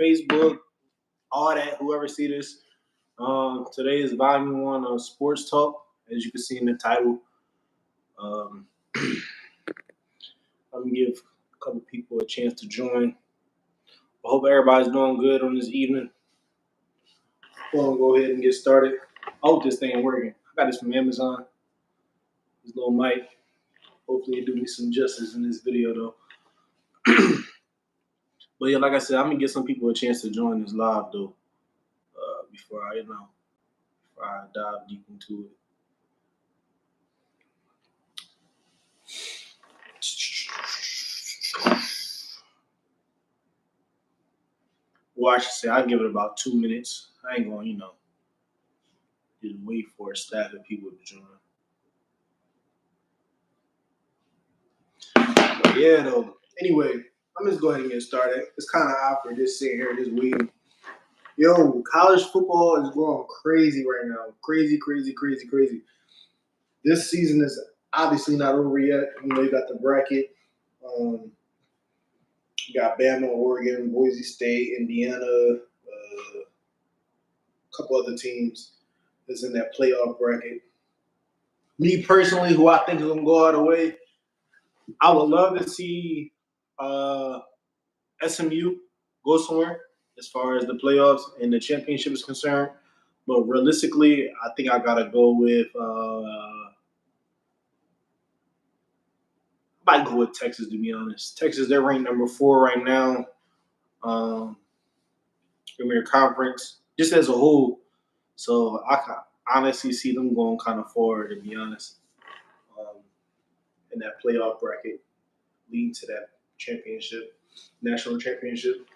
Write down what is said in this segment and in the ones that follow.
Facebook, all that, whoever see this. Today is volume 1 of Sports Talk, as you can see in the title. I'm going to give a couple people a chance to join. I hope everybody's doing good on this evening. We'll go ahead and get started. I hope this thing working. I got this from Amazon. This little mic. Hopefully it do me some justice in this video though. But yeah, like I said, I'm gonna give some people a chance to join this live though. Before I dive deep into it. Well, I should say I'll give it about 2 minutes. I ain't going, just wait for a stack of people to join. But yeah, though. Anyway, I'm just go ahead and get started. It's kind of awkward just sitting here, just waiting. Yo, college football is going crazy right now. Crazy. This season is obviously not over yet. You got the bracket. You got Bama, Oregon, Boise State, Indiana, a couple other teams that's in that playoff bracket. Me personally, who I think is going to go all the way, I would love to see SMU go somewhere as far as the playoffs and the championship is concerned. But realistically, I think I got to go with I might go with Texas, to be honest. Texas, they're ranked number 4 right now in their conference, just as a whole. So I can honestly see them going kind of forward, to be honest, in that playoff bracket, leading to that championship, national championship.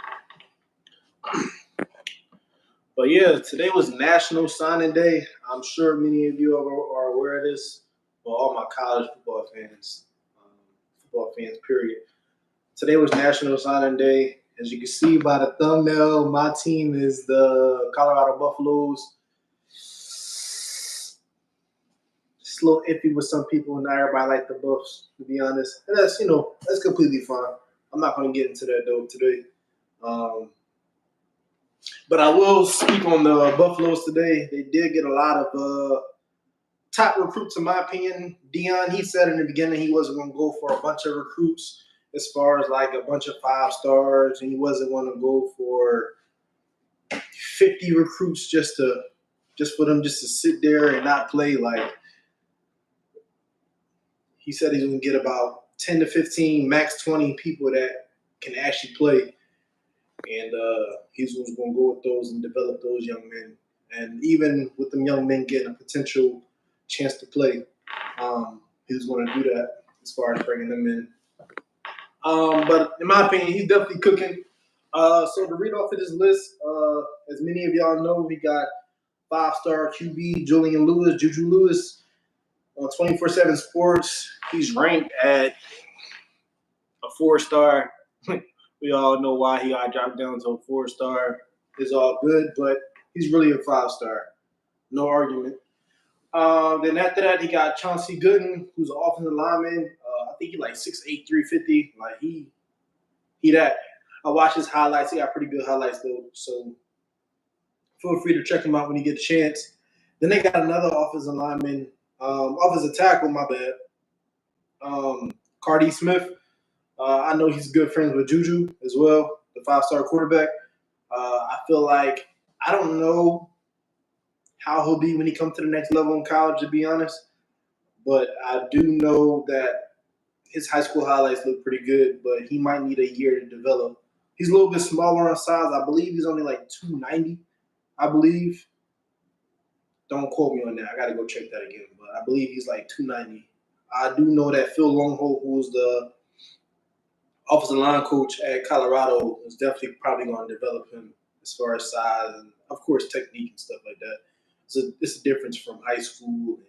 But yeah, today was National Signing Day. I'm sure many of you are aware of this. Well, all my college football fans, period. Today was National Signing Day. As you can see by the thumbnail, my team is the Colorado Buffaloes. It's a little iffy with some people, and not everybody like the Buffs, to be honest. And that's completely fine. I'm not going to get into that though today. But I will speak on the Buffaloes today. They did get a lot of top recruits, in my opinion. Dion, he said in the beginning he wasn't going to go for a bunch of recruits as far as like a bunch of 5 stars, and he wasn't going to go for 50 recruits just for them to sit there and not play. Like, he said he's going to get about 10 to 15, max 20 people that can actually play. And he's going to go with those and develop those young men. And even with them young men getting a potential chance to play, he's going to do that as far as bringing them in. But in my opinion, he's definitely cooking. So to read off of this list, as many of y'all know, we got 5-star QB Julian Lewis, Juju Lewis, on 24/7 Sports. He's ranked at a 4-star. We all know why he got dropped down to a 4-star. It's all good, but he's really a 5-star. No argument. Then after that, he got Chauncey Gooden, who's an offensive lineman. I think he's like 6'8", 350. Like he that. I watched his highlights. He got pretty good highlights though. So feel free to check him out when you get a chance. Then they got another offensive lineman, offensive tackle. My bad. Carde Smith. I know he's good friends with Juju as well, the 5-star quarterback. I feel like I don't know how he'll be when he comes to the next level in college, to be honest. But I do know that his high school highlights look pretty good, but he might need a year to develop. He's a little bit smaller on size. I believe he's only like 290, I believe. Don't quote me on that. I got to go check that again. But I believe he's like 290. I do know that Phil Longholt, who's the offensive line coach at Colorado, is definitely probably going to develop him as far as size and, of course, technique and stuff like that. So it's a difference from high school and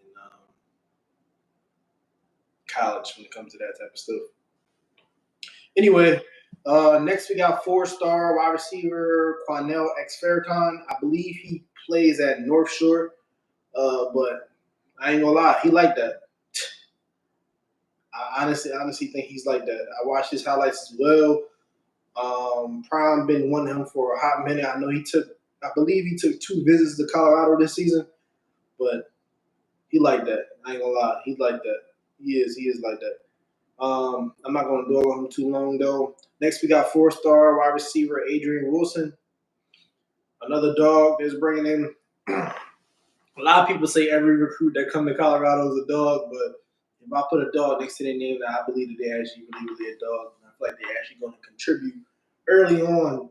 college when it comes to that type of stuff. Anyway, next we got 4-star wide receiver Quanell X Farrakhan. I believe he plays at North Shore, but I ain't gonna lie, he like that. I honestly think he's like that. I watched his highlights as well. Prime been wanting him for a hot minute. I believe he took 2 visits to Colorado this season, but he like that. I ain't gonna lie, he like that. He is like that. I'm not gonna dwell on him too long though. Next, we got 4-star wide receiver Adrian Wilson, another dog that's bringing in. A lot of people say every recruit that come to Colorado is a dog, but if I put a dog next to their name, I believe that they actually really a dog. I feel like they're actually going to contribute early on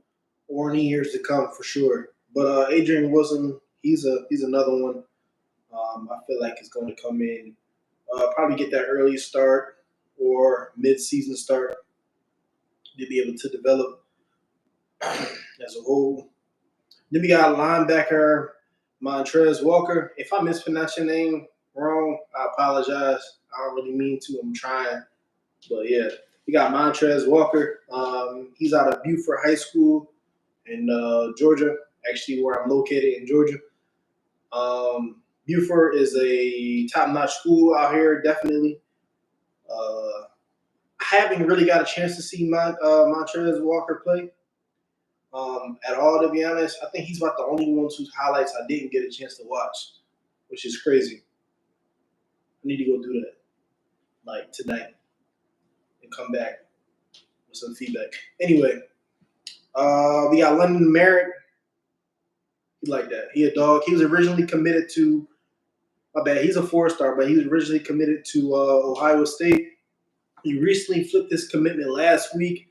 or in the years to come for sure. But Adrian Wilson, he's another one. I feel like he's going to come in, probably get that early start or mid-season start to be able to develop as a whole. Then we got linebacker Mantrez Walker. If I mispronounce your name wrong, I apologize. I don't really mean to. I'm trying. But yeah, we got Mantrez Walker. He's out of Buford High School in Georgia, actually where I'm located in Georgia. Buford is a top-notch school out here, definitely. I haven't really got a chance to see Mantrez Walker play at all, to be honest. I think he's about the only one whose highlights I didn't get a chance to watch, which is crazy. I need to go do that, like tonight, and come back with some feedback. Anyway, we got London Merritt. He like that. He a dog. He was originally committed to, my bad, he's a 4-star, but he was originally committed to Ohio State. He recently flipped his commitment last week,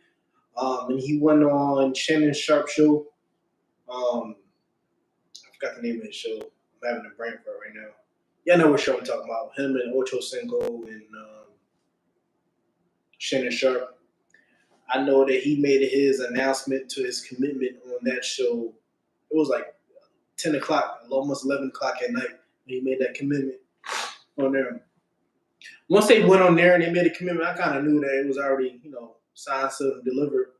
and he went on Shannon Sharp's show. I forgot the name of his show. I'm having a brain fart right now. Yeah, I know what show I'm talking about. Him and Ocho Cinco and Shannon Sharp. I know that he made his announcement to his commitment on that show. It was like 10 o'clock, almost 11 o'clock at night when he made that commitment on there. Once they went on there and they made a commitment, I kind of knew that it was already, signed, sealed, and delivered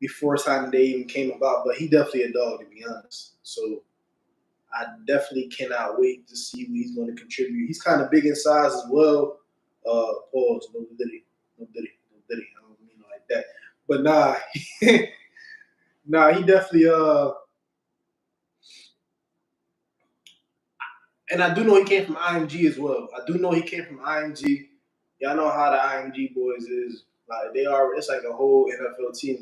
before signing day even came about. But he definitely a dog, to be honest. So I definitely cannot wait to see what he's going to contribute. He's kind of big in size as well. Pause. No diddy. I don't mean it like that. But nah, he definitely and I do know he came from IMG as well. IMG. Y'all know how the IMG boys is. Like it's like a whole NFL team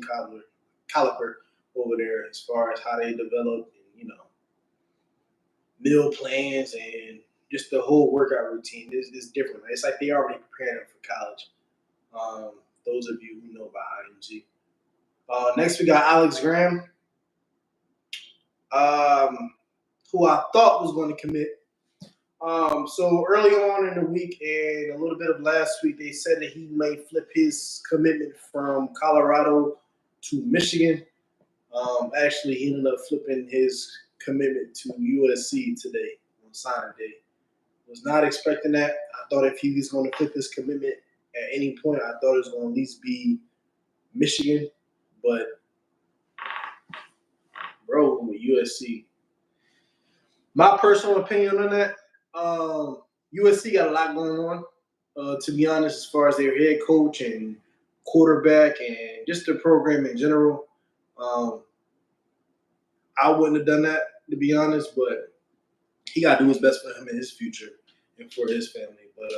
caliber over there as far as how they develop and, meal plans and just the whole workout routine is different. It's like they already prepared them for college. Those of you who know about IMG. Next, we got Alex Graham, who I thought was going to commit. So early on in the week and a little bit of last week, they said that he may flip his commitment from Colorado to Michigan. Actually, he ended up flipping his commitment to USC today on signing day. Was not expecting that. I thought if he was going to flip his commitment at any point, I thought it was going to at least be Michigan. But, bro, with USC. My personal opinion on that, USC got a lot going on, to be honest, as far as their head coach and quarterback and just their program in general. I wouldn't have done that, to be honest, but he got to do his best for him and his future and for his family. But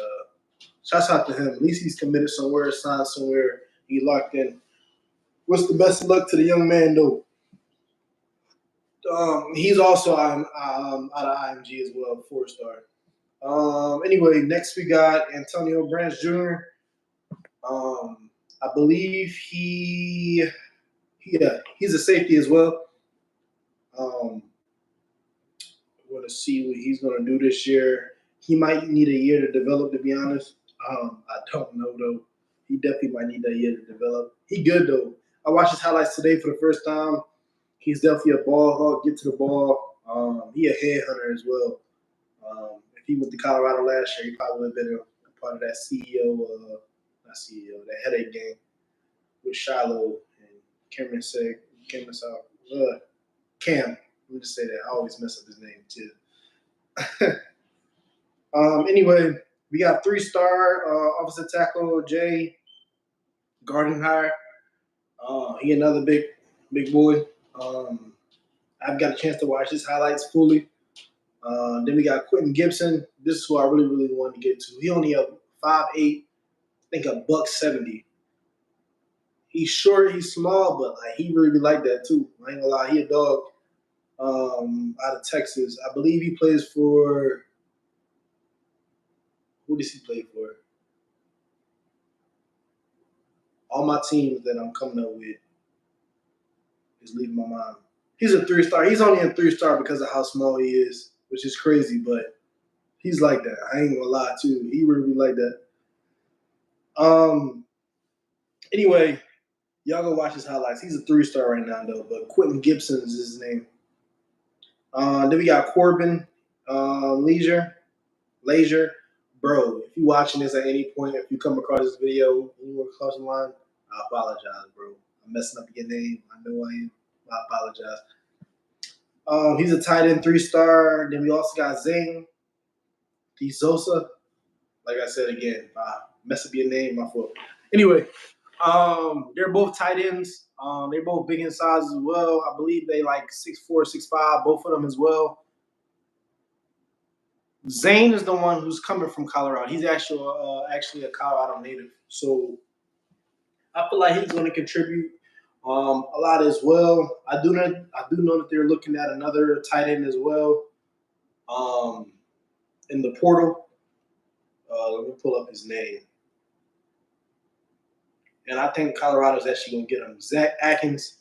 shouts out to him. At least he's committed somewhere, signed somewhere. He locked in. What's the best of luck to the young man, though? He's also out of IMG as well, 4-star. Anyway, next we got Antonio Branch Jr. I believe he's a safety as well. I want to see what he's going to do this year. He might need a year to develop, to be honest. I don't know, though. He definitely might need that year to develop. He good, though. I watched his highlights today for the first time. He's definitely a ball hawk, get to the ball. He a headhunter as well. If he went to Colorado last year, he probably would have been a part of that that headache game with Shiloh and Cameron Seg. Cam. Let me just say that. I always mess up his name, too. Anyway, we got 3-star offensive tackle Jay Gardenhire. He another big boy. I've got a chance to watch his highlights fully. Then we got Quentin Gibson. This is who I really wanted to get to. He only up 5'8", I think a $170. He's short, he's small, but like he really be like that too. I ain't gonna lie, he a dog. Out of Texas. I believe he plays for. Who does he play for? All my teams that I'm coming up with is leaving my mind. He's a 3-star. He's only a 3-star because of how small he is, which is crazy, but he's like that. I ain't gonna lie too. He really like that. Anyway, y'all go watch his highlights. He's a 3-star right now though, but Quentin Gibson is his name. Then we got Corbin Laisure. Bro, if you watching this at any point, if you come across this video, anywhere across the line, I apologize, bro. I'm messing up your name. I know I am. I apologize. He's a tight end 3-star. Then we also got Zayne DeSouza. Like I said again, mess up your name, my fault. Anyway, they're both tight ends. They're both big in size as well. I believe they like 6'4", 6'5", both of them as well. Zayne is the one who's coming from Colorado. He's actually a Colorado native. So I feel like he's going to contribute a lot as well. I do know that they're looking at another tight end as well in the portal. Let me pull up his name. And I think Colorado's actually going to get him. Zach Atkins.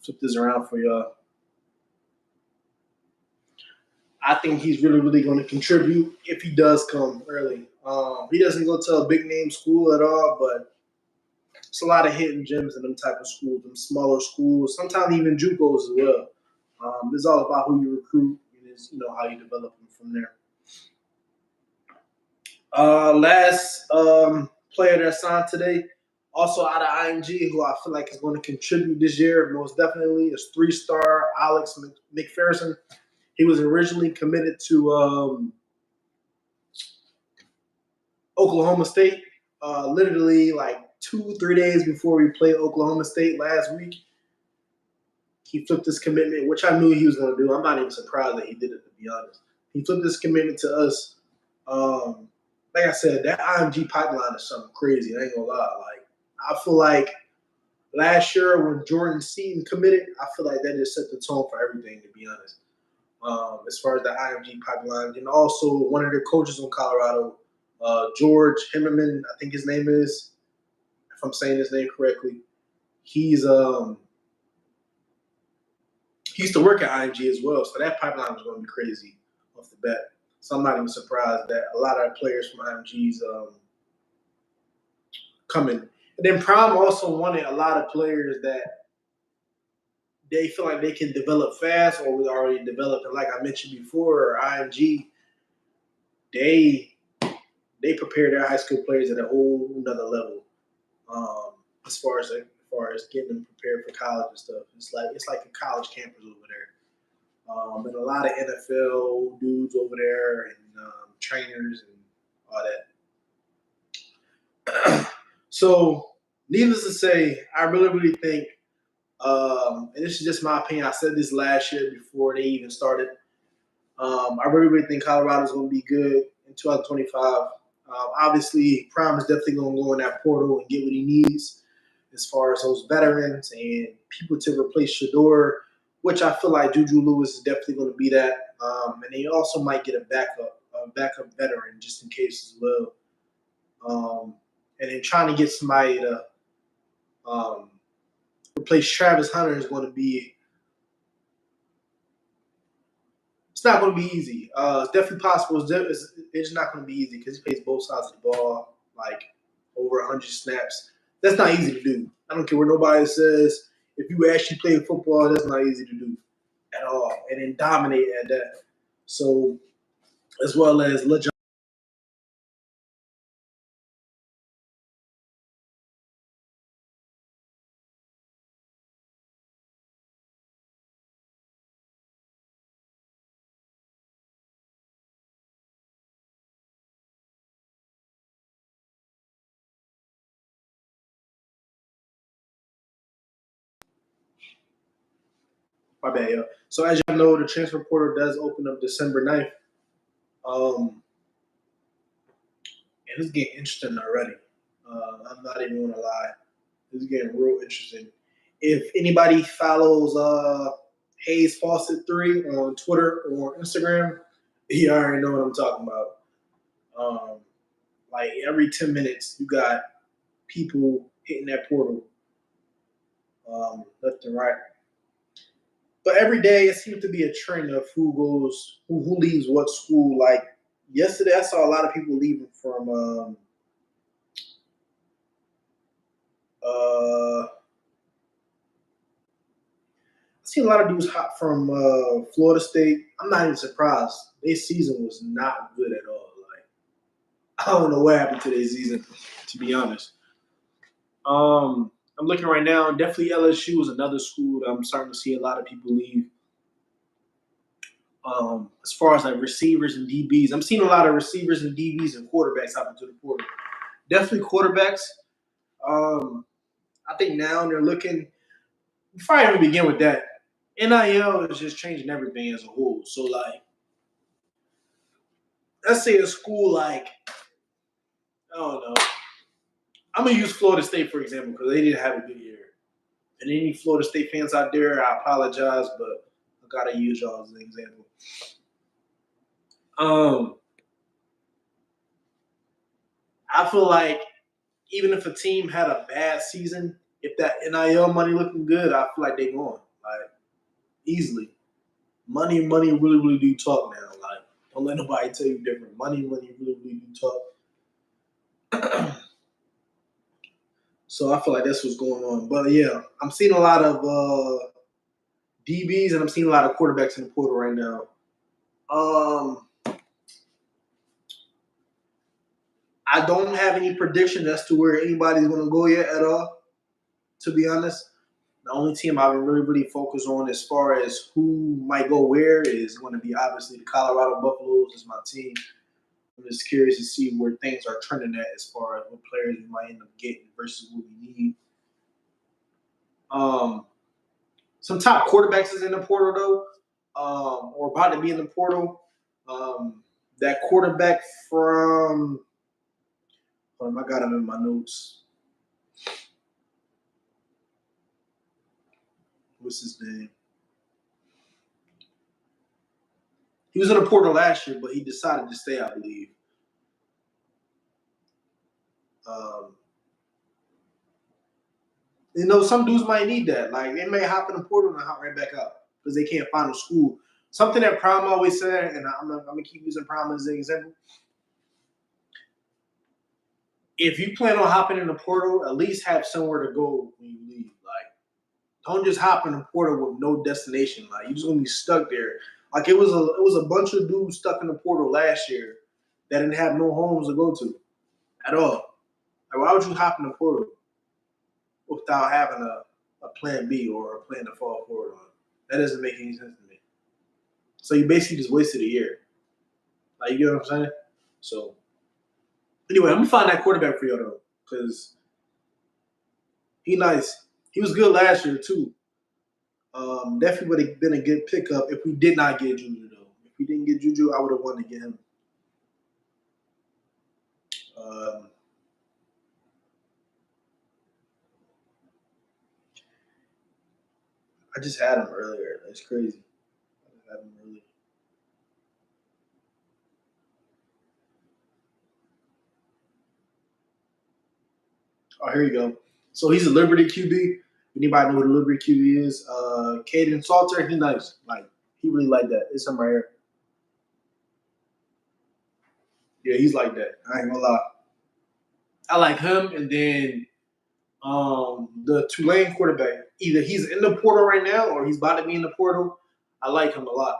Flip this around for y'all. I think he's really going to contribute if he does come early. He doesn't go to a big name school at all, but it's a lot of hidden gems in them type of schools, them smaller schools, sometimes even JUCOs as well. It's all about who you recruit and is how you develop them from there. Last player that signed today, also out of IMG, who I feel like is going to contribute this year most definitely, is 3-star Alex McPherson. He was originally committed to Oklahoma State. Literally like 2-3 days before we played Oklahoma State last week, he flipped his commitment, which I knew he was going to do. I'm not even surprised that he did it, to be honest. He flipped his commitment to us. Like I said, that IMG pipeline is something crazy. I ain't gonna lie. Like I feel like last year when Jordan Seaton committed, I feel like that just set the tone for everything, to be honest. As far as the IMG pipeline, and also one of their coaches in Colorado, George Himmerman, I think his name is, if I'm saying his name correctly. He used to work at IMG as well, so that pipeline was going to be crazy off the bat. So I'm not even surprised that a lot of players from IMG's coming. And then Prime also wanted a lot of players that they feel like they can develop fast or was already developed. And like I mentioned before, IMG, they prepare their high school players at a whole another level. As far as getting them prepared for college and stuff. It's like a college campus over there. And a lot of NFL dudes over there and trainers and all that. So, needless to say, I really think, and this is just my opinion, I said this last year before they even started, I really think Colorado's going to be good in 2025. Obviously, Prime is definitely going to go in that portal and get what he needs as far as those veterans and people to replace Shador, which I feel like Juju Lewis is definitely going to be that. And they also might get a backup veteran just in case as well. And then trying to get somebody to replace Travis Hunter is going to be – it's not going to be easy. It's definitely possible. It's not going to be easy because he plays both sides of the ball, like over 100 snaps. That's not easy to do. I don't care what nobody says. If you actually play football, that's not easy to do at all. And then dominate at that. So, as well as let My bad, yo. So as y'all know, the transfer portal does open up December 9th. And it's getting interesting already. I'm not even gonna lie. It's getting real interesting. If anybody follows Hayes Fawcett 3 on Twitter or Instagram, you already know what I'm talking about. Like every 10 minutes, you got people hitting that portal left and right. But every day, it seems to be a trend of who leaves what school. Like yesterday, I saw a lot of people leaving from I seen a lot of dudes hop from Florida State. I'm not even surprised. Their season was not good at all. Like I don't know what happened to their season, to be honest. I'm looking right now. Definitely LSU is another school that I'm starting to see a lot of people leave. As far as like receivers and DBs, I'm seeing a lot of receivers and DBs and quarterbacks hop into the portal. Definitely quarterbacks. I think now they're looking. Before I even begin with that, NIL is just changing everything as a whole. So like, let's say a school like, I don't know. I'm gonna use Florida State for example because they didn't have a good year. And any Florida State fans out there, I apologize, but I gotta use y'all as an example. I feel like even if a team had a bad season, if that NIL money looking good, I feel like they going like easily. Money, really, really do talk now. Like, don't let nobody tell you different. Money, really, really do talk. So I feel like that's what's going on. But yeah, I'm seeing a lot of DBs and I'm seeing a lot of quarterbacks in the portal right now. I don't have any predictions as to where anybody's going to go yet at all, to be honest. The only team I've been really focused on as far as who might go where is going to be obviously the Colorado Buffaloes is my team. I'm just curious to see where things are trending at as far as what players we might end up getting versus what we need. Some top quarterbacks is in the portal though, or about to be in the portal. That quarterback from I got him in my notes. What's his name? He was in the portal last year, but he decided to stay, I believe. Some dudes might need that. Like, they may hop in the portal and hop right back out because they can't find a school. Something that Prime always said, and I'm going to keep using Prime as an example. If you plan on hopping in the portal, at least have somewhere to go when you leave. Like, don't just hop in the portal with no destination. Like, you're just going to be stuck there. Like, it was a bunch of dudes stuck in the portal last year that didn't have no homes to go to at all. Like, why would you hop in the portal without having a plan B or a plan to fall forward on? That doesn't make any sense to me. So you basically just wasted a year. Like, you get what I'm saying? So, anyway, I'm going to find that quarterback for you, though, because he's nice. He was good last year, too. Definitely would have been a good pickup if we did not get Juju, though. If we didn't get Juju, I would have wanted to get him. I just had him earlier. That's crazy. I just had him earlier. Oh, here you go. So he's a Liberty QB. Anybody know what a Liberty QB is? Caden Salter, he nice. Like, he really like that. It's him right here. Yeah, he's like that. I ain't gonna lie. I like him, and then the Tulane quarterback. Either he's in the portal right now or he's about to be in the portal. I like him a lot.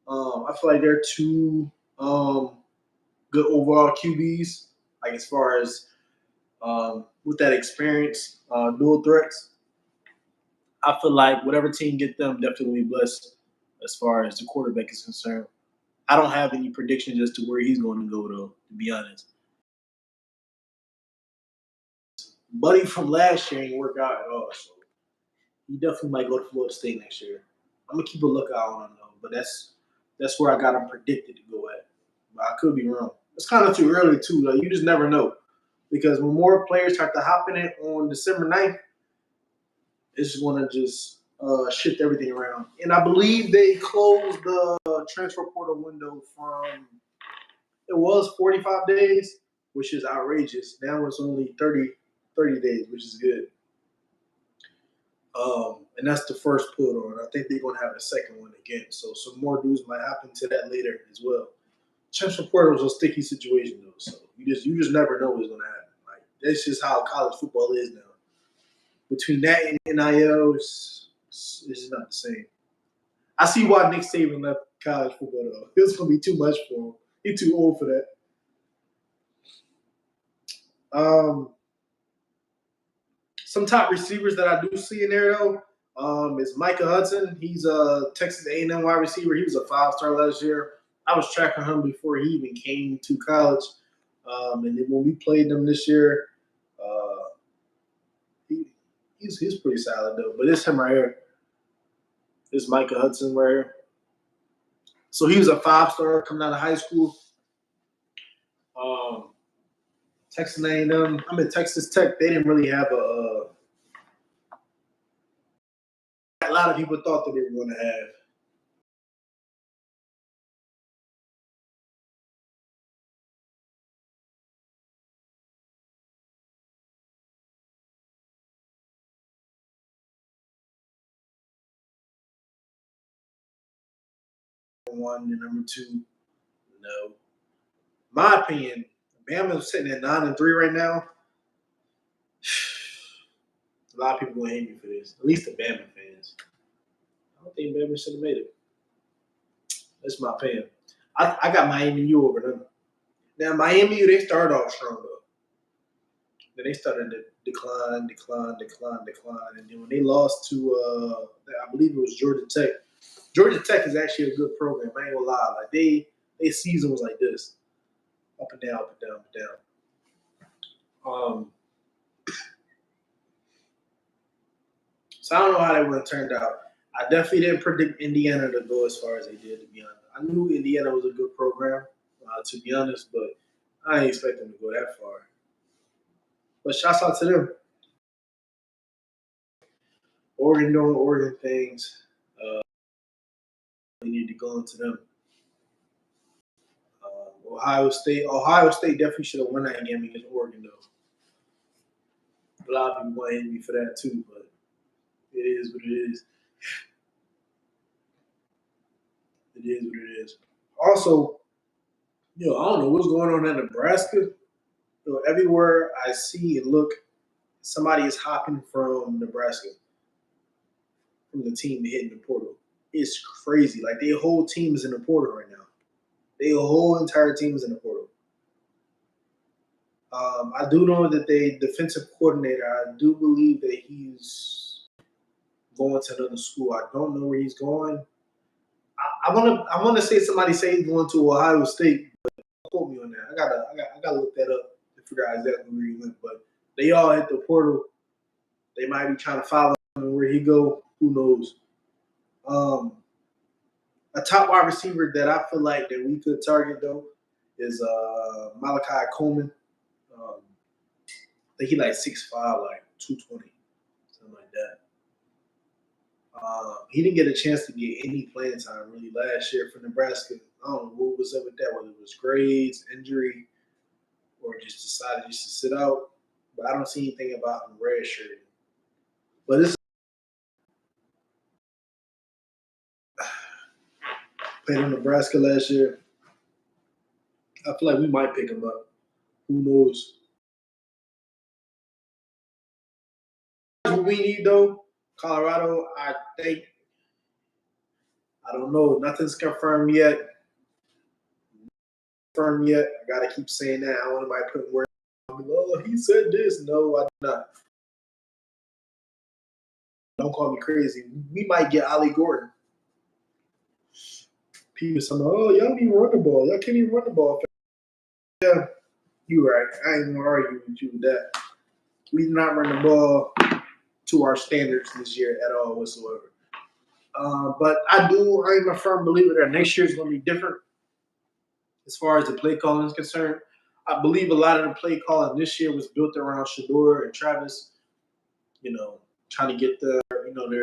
I feel like they're two good overall QBs. Like as far as with that experience, dual threats. I feel like whatever team get them definitely be blessed as far as the quarterback is concerned. I don't have any predictions as to where he's going to go, though, to be honest. Buddy from last year ain't work out at all, so he definitely might go to Florida State next year. I'm gonna keep a lookout on him though. But that's where I got him predicted to go at. But I could be wrong. It's kind of too early too. Like, you just never know, because when more players start to hop in it on December 9th, it's just gonna just shift everything around. And I believe they closed the transfer portal window from, it was 45 days, which is outrageous. Now it's only 30 days, which is good. And that's the first put on. I think they're going to have a second one again. So some more news might happen to that later as well. Transfer portal is a sticky situation though. So you just never know what's going to happen. Like, that's just how college football is now. Between that and NIL, it's not the same. I see why Nick Saban left college football though. It was going to be too much for him. He's too old for that. Some top receivers that I do see in there though is Micah Hudson. He's a Texas A&M wide receiver. He was a 5-star last year. I was tracking him before he even came to college. And then when we played them this year, he's pretty solid though. But it's him right here. It's Micah Hudson right here. So he was a 5-star coming out of high school. Texas A&M. I'm in Texas Tech. They didn't really have a lot of people thought that they were going to have. One and number two, no. My opinion, Bama's sitting at 9-3 right now. A lot of people gonna hate me for this. At least the Bama fans. I don't think Bama should have made it. That's my opinion. I got Miami U over them. Now Miami U, they started off strong though. Then they started to decline, and then when they lost to, I believe it was Georgia Tech. Georgia Tech is actually a good program. I ain't gonna lie. Like their season was like this, up and down, up and down, up and down. So I don't know how they would have turned out. I definitely didn't predict Indiana to go as far as they did, to be honest. I knew Indiana was a good program, to be honest, but I didn't expect them to go that far. But shouts out to them. Oregon doing Oregon things. We need to go into them. Ohio State definitely should have won that game against Oregon, though. A lot of people want to hate me for that, too, but it is what it is. It is what it is. Also, I don't know what's going on in Nebraska. Everywhere I see and look, somebody is hopping from Nebraska, from the team hitting the portal. It's crazy. Like, their whole team is in the portal right now. Their whole entire team is in the portal. I do know that the defensive coordinator, I do believe that he's going to another school. I don't know where he's going. I want to say somebody say he's going to Ohio State, but don't quote me on that. I gotta look that up to figure out exactly where he went. But they all hit the portal. They might be trying to follow him where he go. Who knows? A top wide receiver that I feel like that we could target though is Malachi Coleman. I think he like 6'5", like 220, something like that. He didn't get a chance to get any playing time really last year for Nebraska. I don't know what was up with that, whether it was grades, injury, or just decided just to sit out. But I don't see anything about him redshirting. But it's played in Nebraska last year. I feel like we might pick him up. Who knows? What we need though, Colorado, I think. I don't know. Nothing's confirmed yet. I gotta keep saying that. I don't want anybody putting words. Oh, he said this. No, I do not. Don't call me crazy. We might get Ollie Gordon. People saying, "Oh, y'all don't even run the ball. Y'all can't even run the ball." Yeah, you right. I ain't gonna argue with you with that. We did not run the ball to our standards this year at all whatsoever. But I am a firm believer that next year is going to be different as far as the play calling is concerned. I believe a lot of the play calling this year was built around Shador and Travis, trying to get their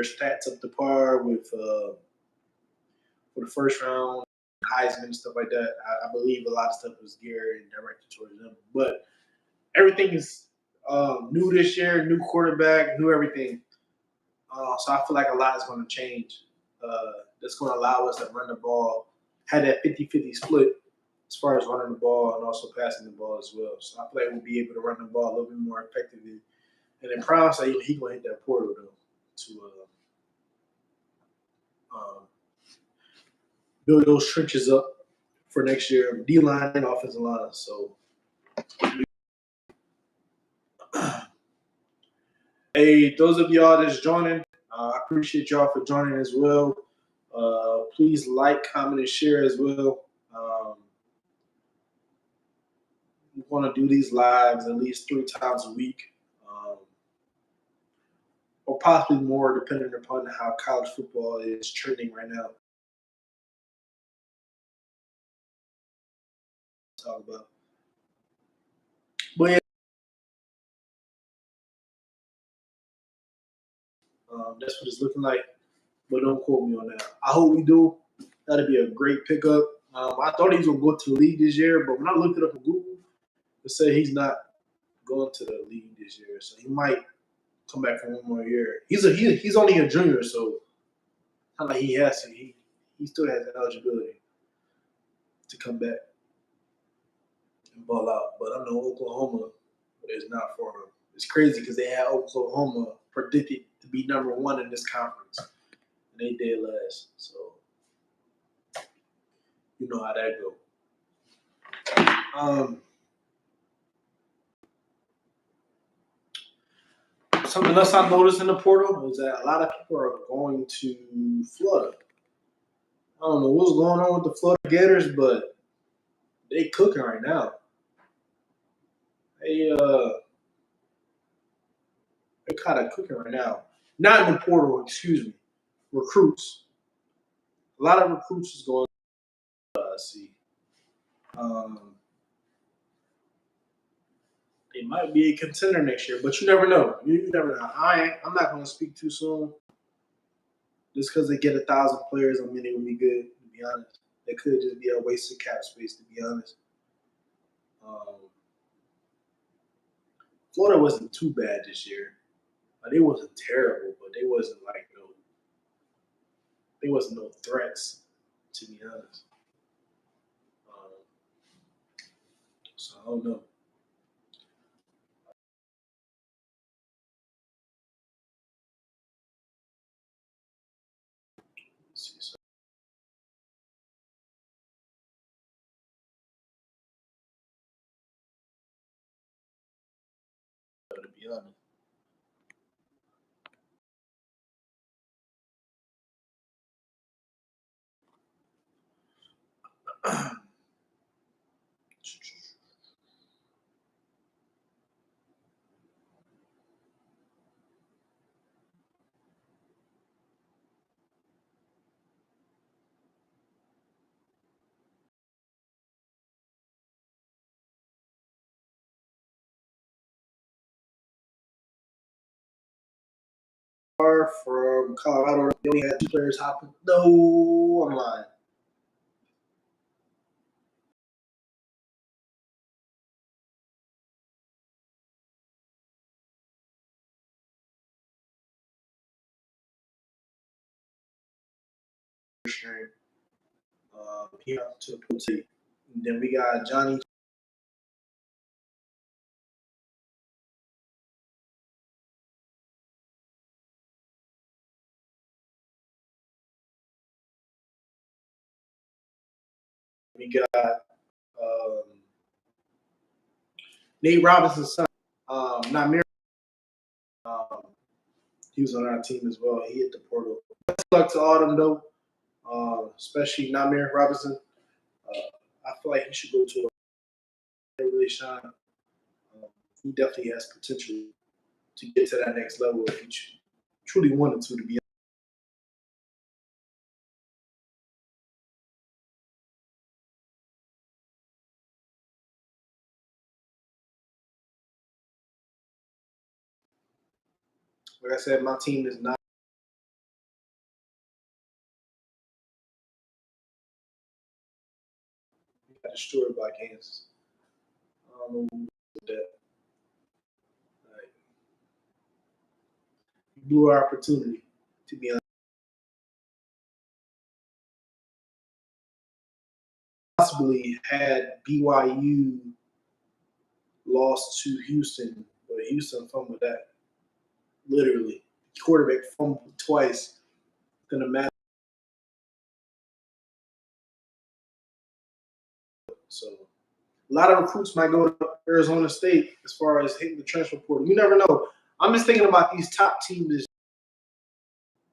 stats up to par with for the first round, Heisman and stuff like that. I believe a lot of stuff was geared and directed towards them. But everything is new this year, new quarterback, new everything. So I feel like a lot is going to change. That's going to allow us to run the ball, have that 50-50 split as far as running the ball and also passing the ball as well. So I feel like we'll be able to run the ball a little bit more effectively. And then Prime said he's going to hit that portal, though, to build those trenches up for next year, D-line and offensive line. So, hey, those of y'all that's joining, I appreciate y'all for joining as well. Please like, comment, and share as well. We want to do these lives at least 3 times a week, or possibly more, depending upon how college football is trending right now. Talk about, but yeah, that's what it's looking like. But don't quote me on that. I hope we do. That'd be a great pickup. I thought he was gonna go to the league this year, but when I looked it up on Google, it said he's not going to the league this year, so he might come back for one more year. He's only a junior, so not like he has to. He still has the eligibility to come back and ball out. But I know Oklahoma is not for him. It's crazy because they had Oklahoma predicted to be number 1 in this conference, and they did last. So you know how that go. Something else I noticed in the portal is that a lot of people are going to Florida. I don't know what's going on with the Florida Gators, but they cooking right now. They're kind of cooking right now. Not in the portal, excuse me. Recruits. A lot of recruits is going to see. They might be a contender next year, but you never know. You never know. I'm not going to speak too soon. Just because they get 1,000 players, I mean, it would be good, to be honest. It could just be a waste of cap space, to be honest. Florida wasn't too bad this year. They wasn't terrible, but they wasn't no threats, to be honest. So I don't know. Let's see. To be honest. From Colorado, they only had 2 players hopping. No, I'm lying. Here to Pulte. Then we got Johnny. We got Nate Robinson's son, Namir. He was on our team as well. He hit the portal. Best luck to all of them, though, especially Namir Robinson. I feel like he should go to a really shine. He definitely has potential to get to that next level if he truly wanted to be Like I said, my team is not got destroyed by Kansas. I don't know who did that. Like, blew our opportunity, to be honest. Possibly had BYU lost to Houston, but Houston fumbled that. Literally. Quarterback fumbled twice. Gonna matter. So a lot of recruits might go to Arizona State as far as hitting the transfer portal. You never know. I'm just thinking about these top teams that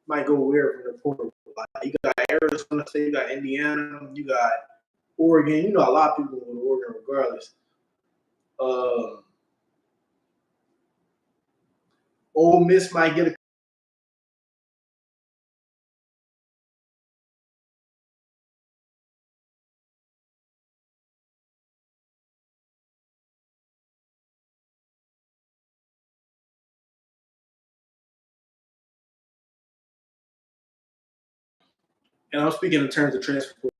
might go where from the portal. Like, you got Arizona State, you got Indiana, you got Oregon. You know, a lot of people go to Oregon regardless. Ole Miss might get a. And I'm speaking in terms of transfer portal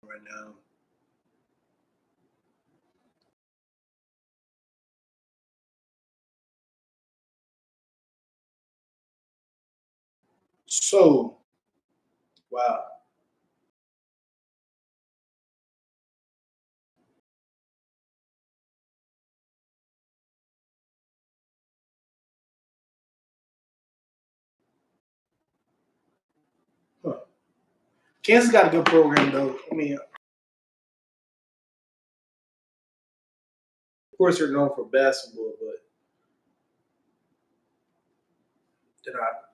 right now. So, wow. Huh. Kansas got a good program, though. I mean, of course, they're known for basketball, but they're not.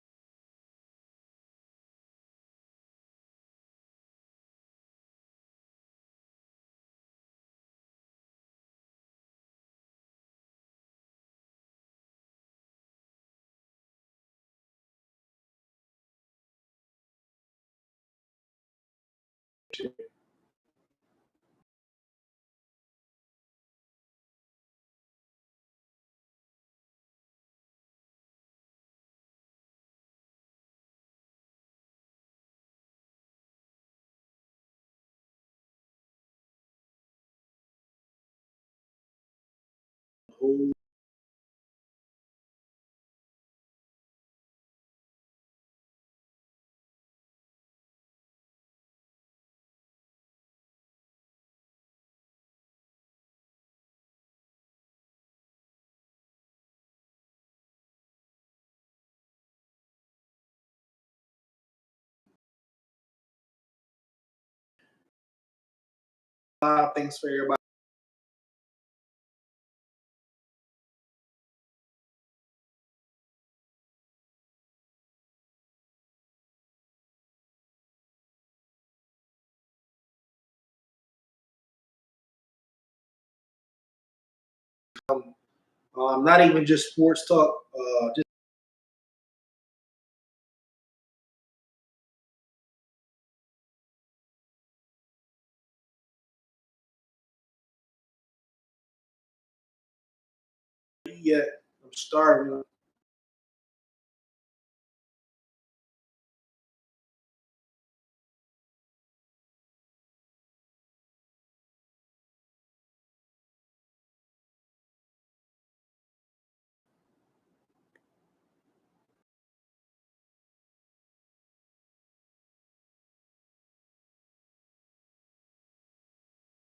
Whole lot of things for everybody. Not even just sports talk. Just yet. I'm starving.